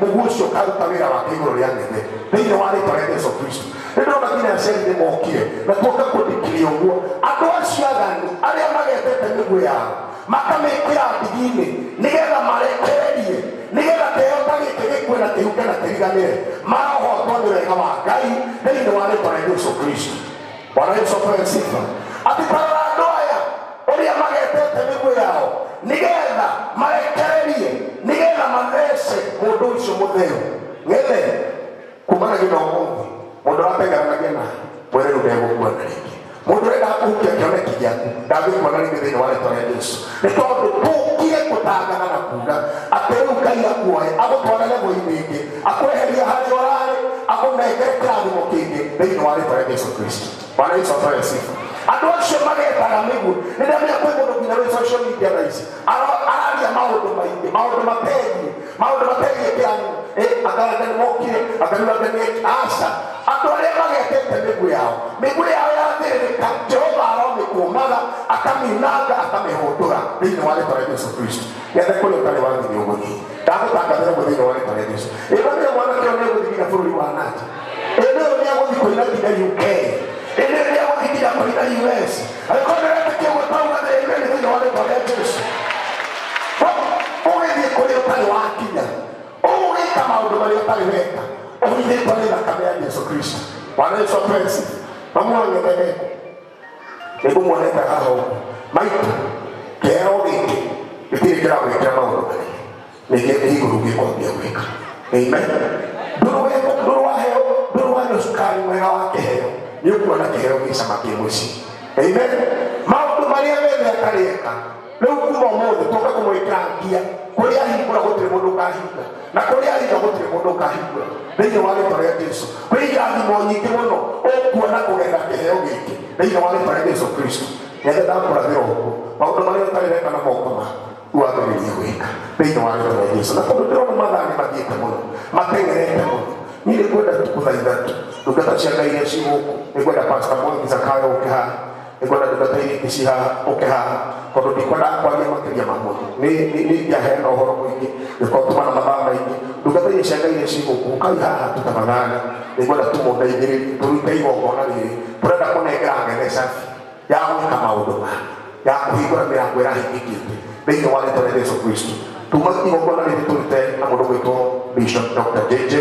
mugucio karutamira wa kigoro ria nene thini wa ritwa ria Yesu Kristo ndona nginya aciari mokire na tuoka kũndĩkĩria ũguo andũ acio athani arĩa magetete mĩguĩ yao makamĩkĩra ndigi-inĩ nĩgetha marekererie nĩgetha kĩhota gĩkĩ gĩkue na kĩhuke na kĩriganĩre marohotwo nĩ wega wa Ngai thĩinĩ wa ritwa ria Yesu Kristo. Bwana Yesu apewe sifa. Ati karora andũ aya ũrĩa magetete mĩguĩ yao nĩgetha marekererie nĩgetha mathece mũndũ ũcio mũtheru ng'ethe kumanagia na ũmũthĩ mũndũ aratengeranagia na mwere rĩu ndegũkua na rĩngĩ mũndũ ũrenda kũhukia kĩoneki gĩaku ndangĩkuona rĩngĩ thĩinĩ wa rĩtwa rĩa Jesũ nĩ tondũ tũkire gũtangatha na kuuga atĩ rĩu Ngai akuoye agũtware level-inĩ ĩngĩ akweheria harĩa ũrarĩ akũnengere kĩrathimo kĩngĩ thĩinĩ wa rĩtwa rĩa Jesũ Kristo. Bwana Yesu apewe sifa. Andũ acio magetaga mĩguĩ nĩndamenya kwĩ mũndũ nginya wĩ social media thaa ici araria maũndũ maingĩ maũndũ mategiĩ kĩrathimo akaraga nĩ mokire akaruaga nĩ aca andũ arĩa magetete mĩguĩ yao yathĩrĩrĩka Jehova aromĩkũmaga akamĩunanga akamĩhũndũra thĩinĩ wa rĩtwa rĩa Yesu Kristo. Gethe kũrĩa ũtarĩ wathiĩ ũgũthiĩ ndagũtangathĩra thĩinĩ wa rĩtwa rĩa Yesu. Ĩrĩa mwanake ũyũ nĩegũthiĩ nginya bũrũri wa nanja ĩrĩa nĩegũthiĩ kũina nginya UK ĩrĩa nĩegũthiĩ nginya kũina US angĩkorwo nĩretĩkia gwĩtauga thĩinĩ wa rĩtwa rĩa Yesu. Ũgĩthiĩ kũrĩa ũtarĩ wakinya ũgĩka maũndũ marĩa ũtarĩ weka ũhithĩtwo nĩ thakame ya Yesu Kristo. Bwana Yesu apewe sifa. Mamwang'ethe nĩngũmuonete haha ũguo maitũ kĩheo gĩkĩ gĩtirĩ kĩragwĩkĩra maũndũ marĩa nĩkĩo igũrũ gĩkwambia gwĩka. Amen. Ndũrĩ waheo ndũrĩ wanyua cukari mwega wa kĩheo nĩ ũkuona kĩheo gĩcama kĩ mũciĩ. Amen. Maũndũ marĩa wethe atarĩka rĩu kuma ũmũthĩ tũka kũmwĩkĩra ngia kũrĩa ahingũra gũtirĩ mũndũ ũkahinga na kũrĩa ahinga gũtirĩ mũndũ ũkahingũra thĩinĩ wa rĩtwa rĩa Jesũ. Kwĩ irathimo nyingĩ mũno ũkuona kũgerera kĩheo gĩkĩ thĩinĩ wa rĩtwa rĩa Jesũ Kristo. Nyende ndakũrathĩra ũguo maũndũ marĩa ũtarĩ weka na moko maku wambĩrĩrie gwĩka thĩinĩ wa rĩtwa rĩa Jesũ. Na tondũ ndĩrona mathaa nĩ mathiĩte mũno matengerete mũno niĩ nĩngwenda gũthaitha ndungata cia Ngai iria ci gũkũ nĩngwenda Pastor Mwangi Zakayo ũke haha nĩngwenda ndungata iria ingĩ ci haha ũke haha tondũ ndikwenda kwaria makĩria ma mũno nĩ ingĩaheana ũhoro mũingĩ gĩkorwo tũmana mathaa maingĩ ndungata iria cia Ngai iria ci gũkũ ũkai haha tũtafadhali nĩngwenda tũmũndeithĩrĩrie tũrute igongona rĩrĩ tũrenda kũnengera ng'ethe cabi ya gwĩka maũndũ maya ya kũhingũra mĩrango ĩrahingĩkĩte thĩinĩ wa rĩtwa rĩa Yesu Kristo. Tuma igongona rĩrĩ tũrute na mũndũ gwĩtwo Bishop Dr. JJ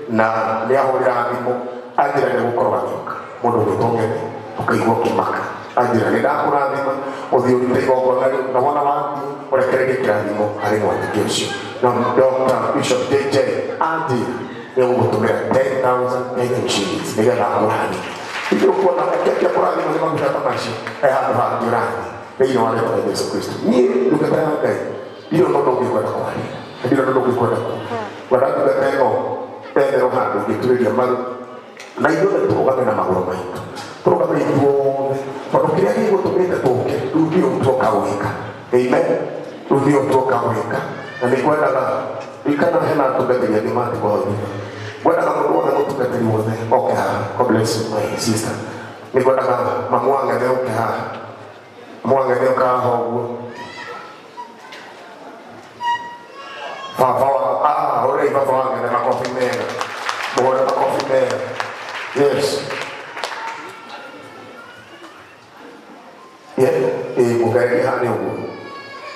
na nĩ ahũrĩra thimũ anjĩra nĩ gũkorwo agĩũka mũndũ gwĩtwo Ng'ethe ũkaigua kĩmaka anjĩra nĩ ndakũrathima ũthiĩ ũrute igongona rĩu na wona wathiĩ ũrekererie kĩrathimo harĩ mwandĩki ũcio na Dr. Bishop JJ anjĩra nĩ gũgũtũmĩra 10,000 Kenyan shillings nĩgetha akũrathime. Ndio kuona kĩrĩa kũrathima nĩ maguta ta macio handũ hangĩ ũrathie thĩinĩ wa rĩtwa rĩa Yesu Kristo. Niĩ ndungata ya Ngai ndirĩ ũndũ ũngĩkwenda kwaria ndirĩ ũndũ ũngĩkwenda kuuga ndungata ĩno etherwo handũ ũngĩturĩria maru na ithuothe tũrũgame na magũrũ maitũ tũrũgame ithuothe tondũ kĩrĩa gĩgũtũmĩte tũke rĩu ndio tuoka gwĩka. Amen. Rĩu ndio tuoka gwĩka na nĩ kwendaga ikana hena atungatĩri angĩ matikũhotithia ngwendaga mũndũ wothe mũtungatĩri wothe oke haha. God bless you my sister. Nĩ ngwendaga mamwang'ethe ũke haha mwang'ethe ũka haha ũguo baba wa hũrei baba wang'ethe makobi mega mũhũre makobi mega. Yes. Mũngererie haha nĩ ũguo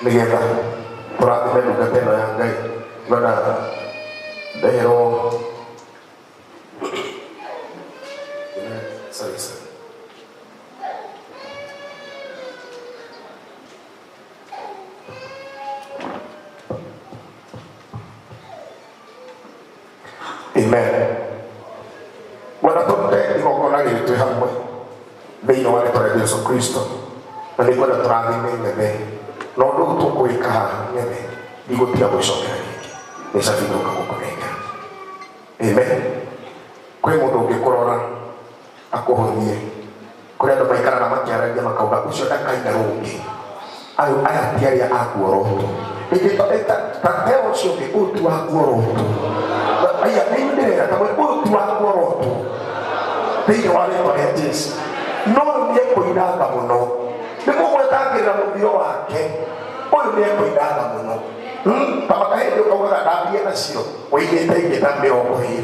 nĩgetha tũrathime ndungata ĩno ya Ngai ngona ndeherwo Amen. Bwana tũrute igongona rĩrĩ twĩ hamwe thĩinĩ wa rĩtwa rĩa Yesu Kristo na nĩngwenda tũrathime Ng'ethe na ũndũ ũyũ tũkwĩka haha Ng'ethe ndigũtiga gwĩcokera rĩngĩ nĩ cabi ndũka gũkũnengera. Amen. Kwĩ mũndũ ũngĩkũrora akũhũthie kũrĩ andũ maikaraga makĩaragia makauga ũcio ndakaina rũngĩ aya ti arĩa akuoroto tateo ũcio ũngĩ ũyũ ti wakuoroto aya nĩndĩrera kamwe ũyũ ti wakuoroto thĩinĩ wa rĩtwa rĩa Jesũ no nĩekũinanga mũno nĩmũgwetangĩrĩra mũthiro wake ũyũ nĩekũinanga mũno. Papa kahĩndĩ ũkaugaga ndambie na nacio ũigĩte ingĩta mĩrongo ĩrĩ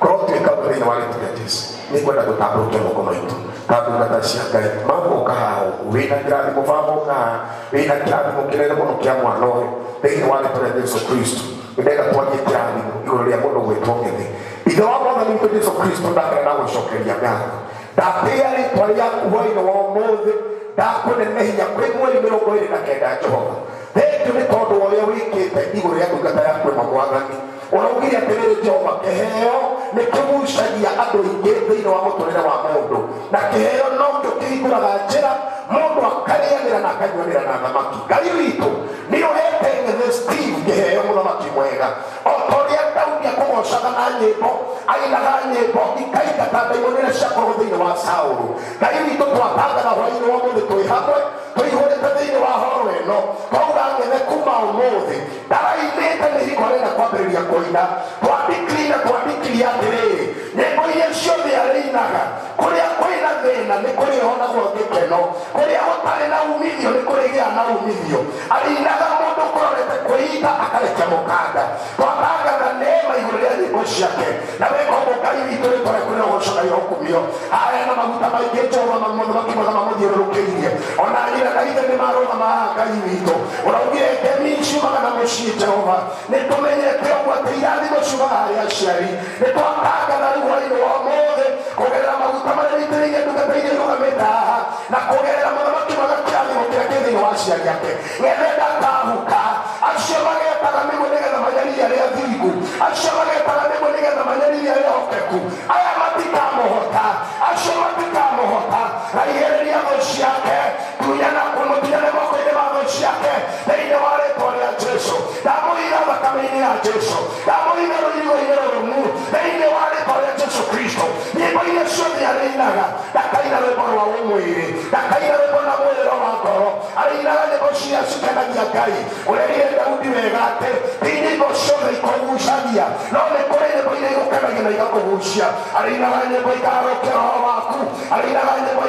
korwo tuĩka thĩinĩ wa rĩtwa rĩa Jesũ nĩ kwenda gũtambũrũkia moko maitũ ta ndungata cia Ngai magoka haha wĩna kĩrathimo baba ũka haha wĩna kĩrathimo kĩnene mũno kĩa mwana ũyũ thĩinĩ wa rĩtwa rĩa Jesũ Kristo nĩgetha twarie kĩrathimo igũrũ rĩa mũndũ gwĩtwo Gĩthĩ. Ithe wa Mwathani witũ Jesũ Kristo ndakwenda gũcokeria ngatho ndatĩĩa rĩtwa rĩaku hwaĩ-inĩ wa ũmũthĩ ndakũnenehia kwĩ mweri 29 Jehova. Thengiũ nĩ tondũ wa ũrĩa wĩkĩte igũrũ rĩa ndungata yaku ĩno Mwathani. Ũraugire atĩrĩrĩ Jehova, kĩheo nĩ kĩgucagia andũ aingĩ thĩinĩ wa mũtũrĩre wa mũndũ na kĩheo no kĩo kĩhingũraga njĩra mũndũ akarĩanĩra na akanyuanĩra na thamaki. Ngai witũ nĩ ũhete Gĩthĩ Steve kĩheo mũthamaki mwega o ta ũrĩa Daudi akũgocaga na nyĩmbo ainaga nyĩmbo ikaingata ndaimono iria ciakorwo thĩinĩ wa Saũlũ. Ngai witũ twatangatha hwaĩ-inĩ wa ũmũthĩ twĩ hamwe tũihũrĩte thĩinĩ wa horo ĩno twauga Gĩthĩ kuma ũmũthĩ ndarainĩte mĩhiko arenda kwambĩrĩria kũina twandikirire twandikiri atĩrĩrĩ nyĩmbo iria ciothe arĩinaga kũrĩa kwĩna thĩna nĩ kũrĩhonagwo gĩkeno kũrĩa gũtarĩ na umithio nĩ kũrĩgĩa na umithio arĩinaga mũndũ kũrorete kwĩita akarekia mũkanda twatangatha neema igũrũ rĩa nyĩmbo ciake na wĩkoguo Ngai witũ rĩtwa rĩaku rĩrogocaga irokumio aya na maguta maingĩ Jehova mũthamaki mwega mamũthiũrũrũkĩirie ona nyina na ithe nĩ marũgama haha Ngai witũ ũraugire ngemi ciumaga na mũciĩ Jehova nĩ tũmenyete ũguo atĩ irathimo ciumaga harĩ aciari nĩ twatangatha rĩu hwaĩ-inĩ wa ũmũthĩ kũgerera maguta marĩa wĩitĩrĩirie ndungata iria irũgamĩte haha na kũgerera mũthamaki mwega kĩrathimo kĩrĩa kĩ thĩinĩ wa aciari ake Gĩthĩ ndakahuka acio magetaga mĩguĩ nĩgetha manyaririe arĩa athingu acio magetaga mĩguĩ nĩgetha manyaririe arĩa ahokeku aya matikamũhota acio matikamũhota raihereria thũ ciake tunyana kũmũtunyane moko-inĩ ma thũ ciake thĩinĩ wa rĩtwa rĩa Jesũ ndamũira thakame-inĩ ya Jesũ ndamũira rũirigo-inĩ rũrũmu thĩinĩ wa rĩtwa rĩa Jesũ Kristo nyĩmbo iria ciothe arĩinaga ndakaina rwĩmbo rwa ũmwĩrĩ ndakaina rwĩmbo na mwĩrĩro wa ngoro arĩinaga nyĩmbo ciria cikenagia Ngai ũrerire Daudi wega atĩ ti nyĩmbo ciothe ikũgucagia no nĩ kũrĩ nyĩmbo iria igũkenagia na igakũgucia arĩinaga nyĩmbo ikarũkia roho waku arĩinaga nyĩmbo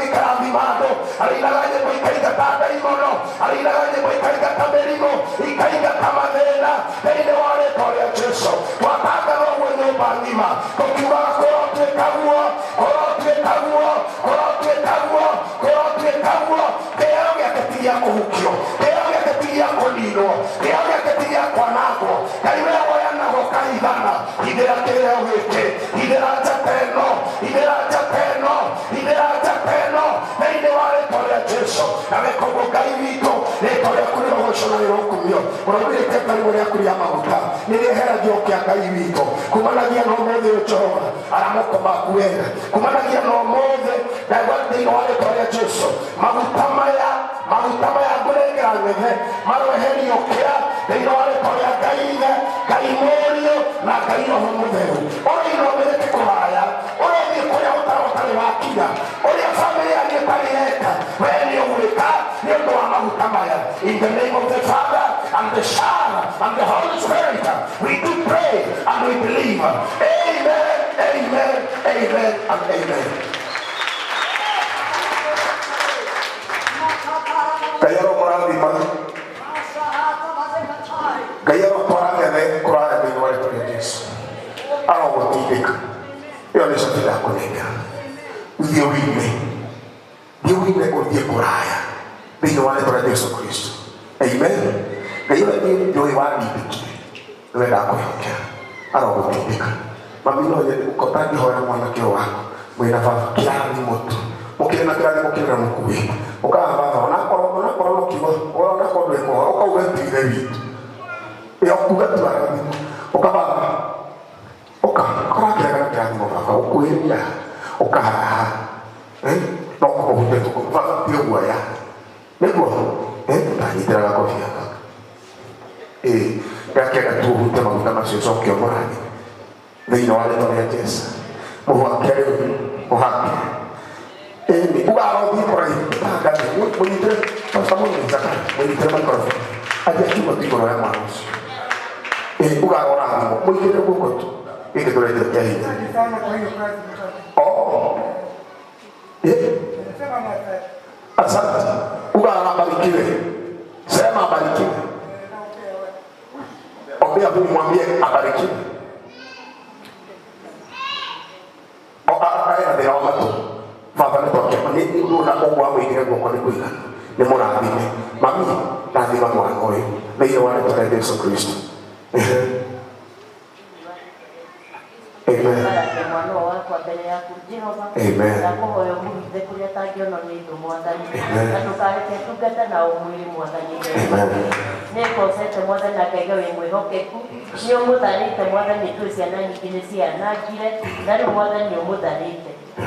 ikarathima andũ arĩinaga nyĩmbo ikaingata ndaimono arĩinaga nyĩmbo ikaingata mĩrimũ ikaingata mathĩna thĩinĩ wa rĩtwa rĩa Jesũ twatangatha ũguo nyũmba ng'ima tũkiugaga kũrotuĩka guo kũrotuĩka guo kũrotuĩka guo kũrotuĩka guo kĩheo gĩake ti gĩa kũhukio kĩheo gĩake ti gĩa kũninwo kĩheo gĩake ti gĩa kwanangwo Ngai we woyanagwo kahithana hithĩra kĩheo gĩkĩ hithĩra njata ĩno hithĩra njata ĩno hithĩra njata ĩno thĩinĩ wa rĩtwa rĩa Jesũ na wĩkoguo Ngai witũ rĩtwa rĩaku rĩrogocwo na rĩrokumio ũraugĩrĩte ngarimo rĩaku rĩa maguta nĩ rĩeheragio kĩa Ngai witũ kumanagia na ũmũthĩ ũyũ Jehova aramoko maku wega kumanagia na ũmũthĩ ndaigua thĩinĩ wa rĩtwa rĩa Jesũ maguta maya ngũnengera Gĩthĩ maroeherio kĩa thĩinĩ wa rĩtwa rĩa Ngai Ithe Ngai Mũriũ na Ngai Roho Mũtheru ũrĩa ũmĩrĩte kũraya ũrĩthiĩ kũrĩa ũtarĩ wakinya ũrĩa bamĩrĩ yanyu ĩtarĩ yeka we nĩ ũgwĩka nĩ ũndũ wa maguta maya in the name of the Father and the Son and the Holy Spirit we do pray and we believe. Amen, amen, amen and amen. Kaya romorathima Ngai arotwara Gĩthĩ kũraya thĩinĩ wa rĩtwa rĩa Jesũ arogũtindĩka ĩyo nĩ coki ndakũnengera thiĩ wime ũthiĩ kũraya thĩinĩ wa rĩtwa rĩa Jesũ Kristo. Amen. Ngai ũrĩa niĩ njũĩ wandindĩkire nĩwe ndakũhokera arogũtindĩka mami no nyende ũtangĩhoya mwanake ũyũ waku mwĩna baba kĩrathimo tu mũkĩrĩ na kĩrathimo kĩrĩa mũkuĩte ũkaga baba onakorwo no kiugo onakorwo ndwĩkũhoya ũkauga tithe witũ kuga tu arathimo ukababa ukarakĩraga na kĩrathimo baba ũkwĩria ũkahaha no kũhũthĩ tũkũbaba tio guoya nĩguo tanyitĩraga kobia baba gakĩenda tuũhute maguta macio coke ũmũrathi thĩinĩ wa rĩtwa rĩa Jesũ mũhwake rĩu ũhake ugarothiĩ kũraihu tangathi mũnyitĩre mũnyitĩre maikorobia ajia kiugo tu igũrũ rĩa mwana ũcio ugarora thimo mũigĩrĩre guoko tu gĩkĩ tũretire kĩa hinya asante ugarora barikiwe sema barikiwe ombea huyu, mwambie abarikiwe. Aya thira wa matu baba nĩ twakĩma nĩ ũndũ na ũguo amũigire guoko nĩ kũigana nĩ mũrathime mami rathima mwana ũyũ thĩinĩ wa rĩtwa rĩa Jesũ Kristo. Amen. Amen.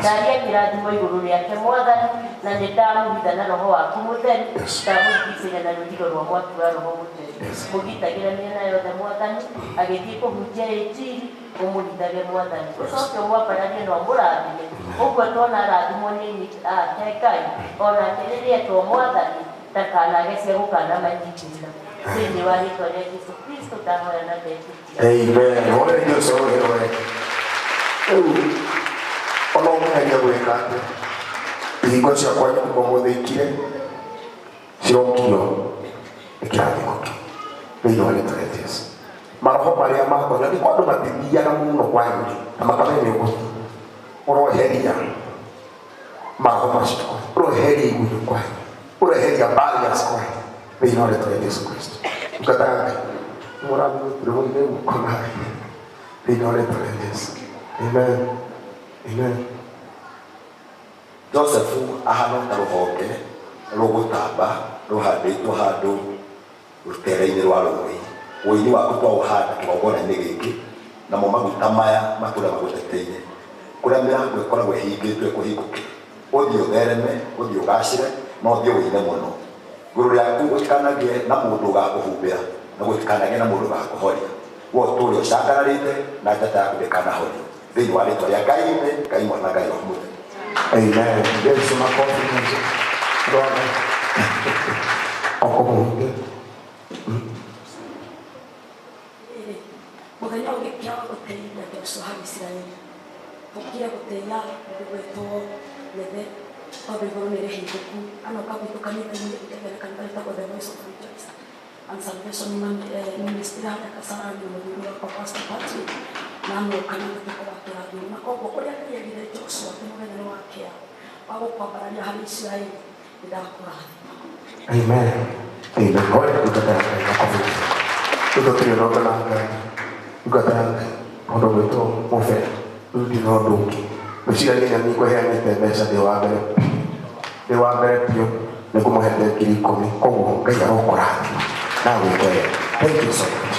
Daria kirathimo iguru riake mwathani na nĩndamuhitha na roho waku mũtheru ndamũrigicĩria na rũthigo rwa mwaki wa roho mũtheru mũgitagĩre mĩena yothe mwathani agĩthiĩ kũhunjia injili ũmũhithage mwathani ũcoke ũmwambararie na ũmũrathime ũguo tona arathimwo nĩ ake Ngai onake rĩrĩa etwo mwathani ndakanage cia gũkana manyitĩrĩra thĩinĩ wa rĩtwa rĩa Jesũ Kristo ndahoya na ndetĩkia. Amen. Ole Jesũ wewe ono mwenye gweka ihingo cia kwanya kuma muthikire cirokio ikirathimo thĩinĩ wa rĩtwa rĩa Jesũ. Maroho marĩa makonya nĩ andũ matithiaga mũno kwanyu na makamenya ũguo ũroheria maroho macio ũroheria igunyũ kwanyu ũroheria barriers kwanyu thĩinĩ wa rĩtwa rĩa Jesũ Kristo. Ukatanga mũrathime tũrĩmũthime gũkona thĩinĩ wa rĩtwa rĩa Jesũ. Amen. Amen. Joseph ahana ta rũhonge rũgũtamba rũhandĩtwo handũ rũtere-inĩ rwa rũĩ. Ũini waku twaũhanda kĩgongona-inĩ gĩkĩ namo maguta maya matũũra magũteteire kũrĩa mĩrango ĩkoragwo ĩhingĩtwo ĩkũhingũke ũthiĩ ũthereme ũthiĩ ũgacĩre na ũthiĩ ũine mũno. Igũrũ rĩaku gũtikanagĩe na mũndũ ũgakũhumbĩra na gũtikanagĩe na mũndũ ũgakũhoria we ũtũũre ũcangararĩte na njata yaku ndĩkanahorio thĩinĩ wa rĩtwa rĩa Ngai Mwana Ngai Roho Mũtheru. Amen. Yesu makofi mengi. Bwana. Okomunge. Mũthenya ũgĩkĩa wa gũteithia Joshua harĩ Isiraeli. Ũkĩra gũteithia ndũgwĩtwo Nethe tondũ igũrũ nĩ rĩhingũku. Anoka gwitũ kanitha-inĩ gũteithia kanitha ĩtagwo The Voice of Rejoice and Salvation Ministry harĩa Kasarani mũthuri wakwa Pastor Patrick na mũkana gũtuĩka wa kĩrathimo. Na koguo ũrĩa nĩagire Joshua atĩ mũthenya nĩ wakĩa wa gũkwambarania harĩ Isiraeli nĩndakũrathima. Amen. Amen. Ngoja tukatanga makofi. Tutotrio nota na Ngai. Tukatanga ũndũ witũ mũbe rudi na ũndũ ũngĩ. Ũciragia nĩ kũheanĩte mbeca ndĩ wa mbere biũ nĩ kũmũhete 10,000 koguo Ngai arokũrathima na wĩkore. Thank you so much.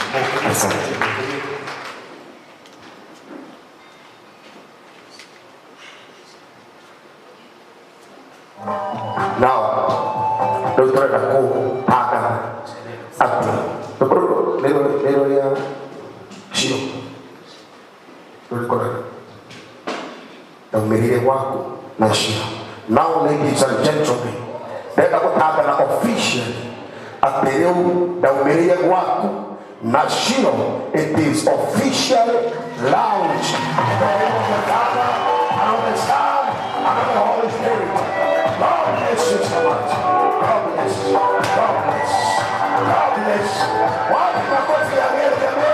Asante. Now, Dr. Aku akan aktif. Nero ya sio. Tulikona. Umelile wako na sio. Now, ladies and gentlemen, nenda kutaka na official apeleu na umelile wako na sio. It is official launch. The Holy Spirit. God bless you so much. God bless. God bless. God bless. What is the first thing I get to me?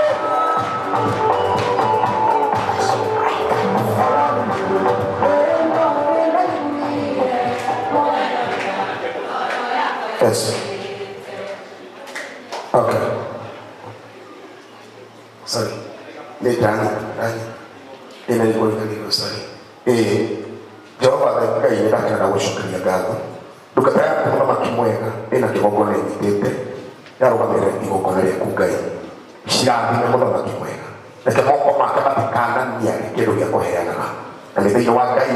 Yes. Okay. Sorry. Letani. Ina niko niko sorry. Jehova Ngai nĩndakĩra na gũcokeria ngatho ndũkataya kuona makimwega ĩna kĩgongona ĩnyitĩte yarũgamĩrĩra igongona rĩaku Ngai cirathime mũthamaki mwega reke moko make matikanania kĩndũ gĩa kũheanaga na nĩ thĩinĩ wa Ngai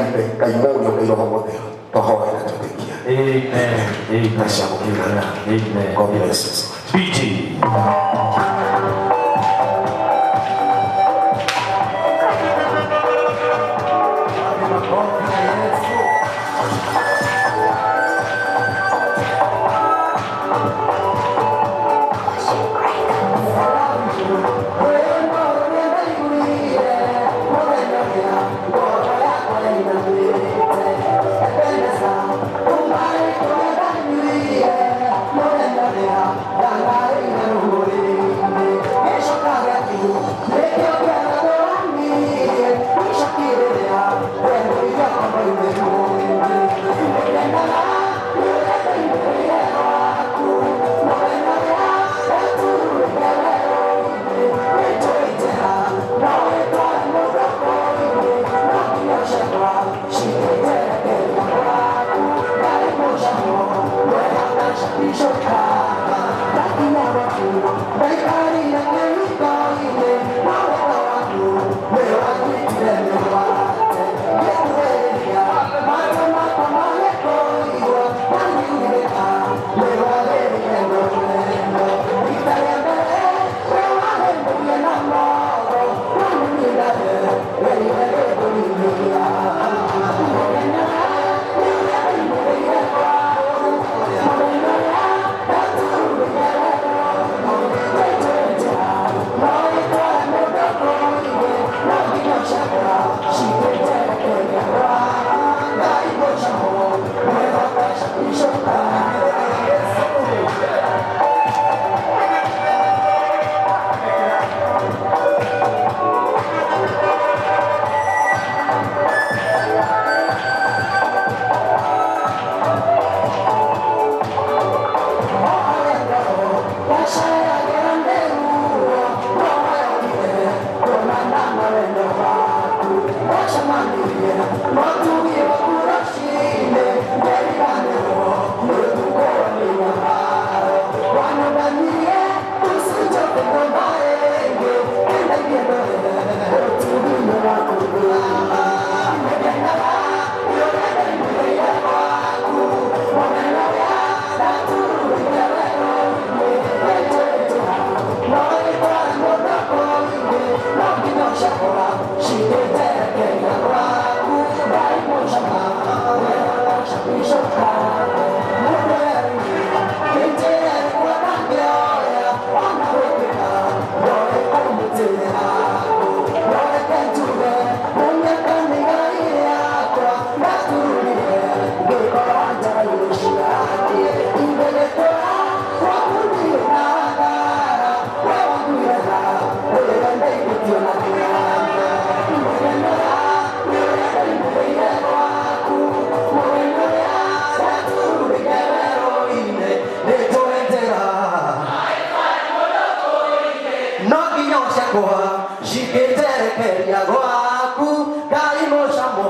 Mũriũ Ngai Roho Mũtheru tũhoe na twĩtĩkia. Amen. Amen. God bless you. BG. Hallelujah. ciakwa cikiterekeria gwaku Ngai mucamo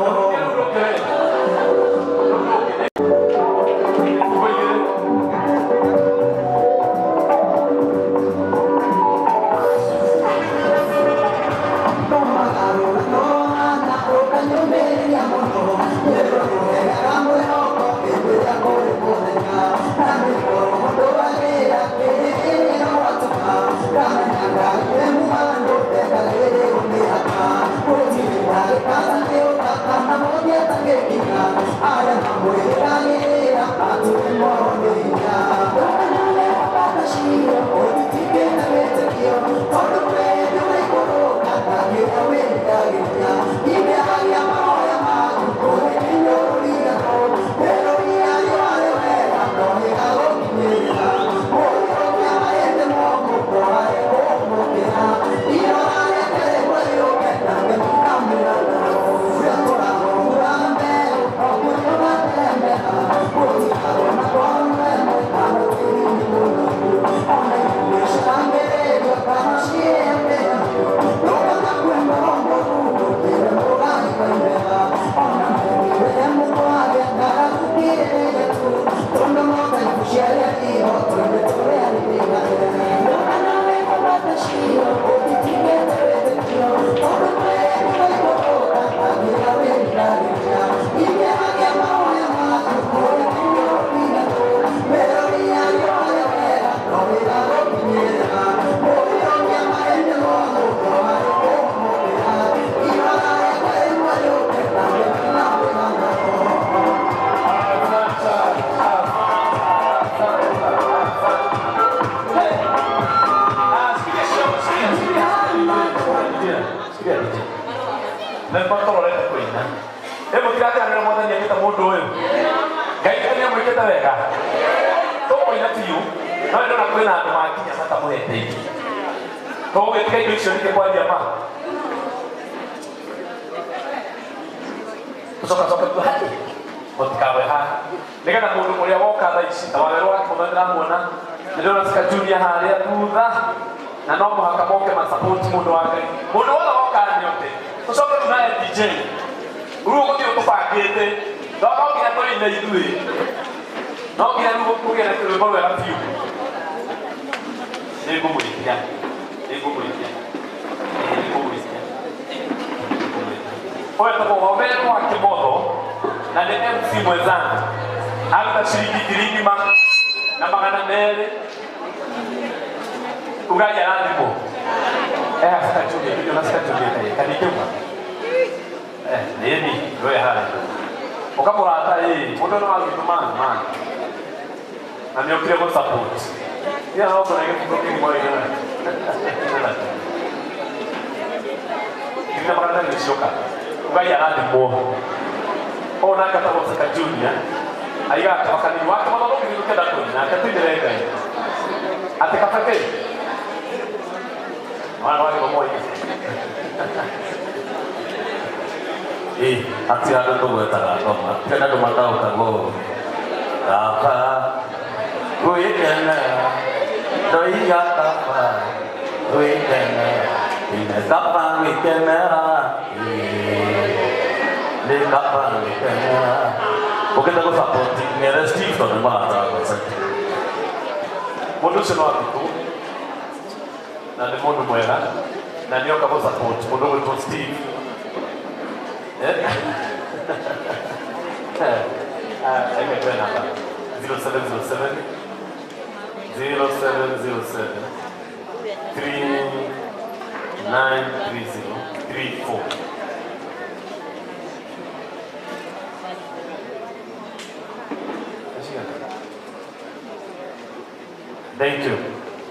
Thank you.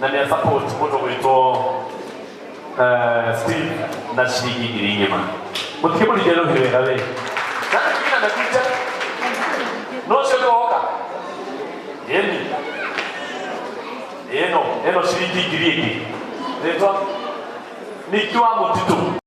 Na ni support moto wito Steve na shiki giringema. Mutikipo lijelo hiwe gawe. Nani kina nakuja? No sio oka. Eno shiki giringi. Ndio ni kwa mtitu.